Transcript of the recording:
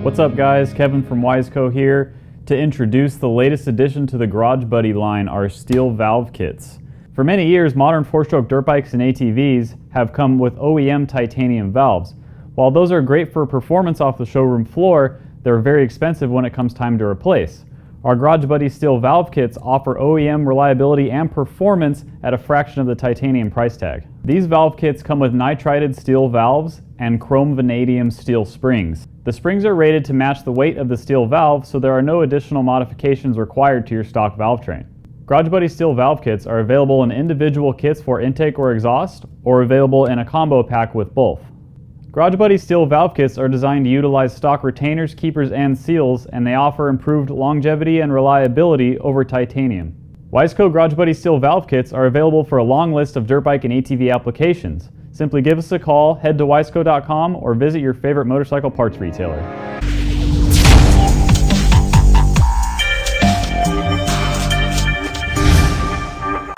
What's up guys, Kevin from Wiseco here to introduce the latest addition to the Garage Buddy line, our steel valve kits. For many years, modern 4-stroke dirt bikes and ATVs have come with OEM titanium valves. While those are great for performance off the showroom floor, they're very expensive when it comes time to replace. Our Garage Buddy steel valve kits offer OEM reliability and performance at a fraction of the titanium price tag. These valve kits come with nitrided steel valves and chrome vanadium steel springs. The springs are rated to match the weight of the steel valve, so there are no additional modifications required to your stock valve train. Garage Buddy steel valve kits are available in individual kits for intake or exhaust, or available in a combo pack with both. Garage Buddy steel valve kits are designed to utilize stock retainers, keepers, and seals, and they offer improved longevity and reliability over titanium. Wiseco Garage Buddy steel valve kits are available for a long list of dirt bike and ATV applications. Simply give us a call, head to wiseco.com, or visit your favorite motorcycle parts retailer.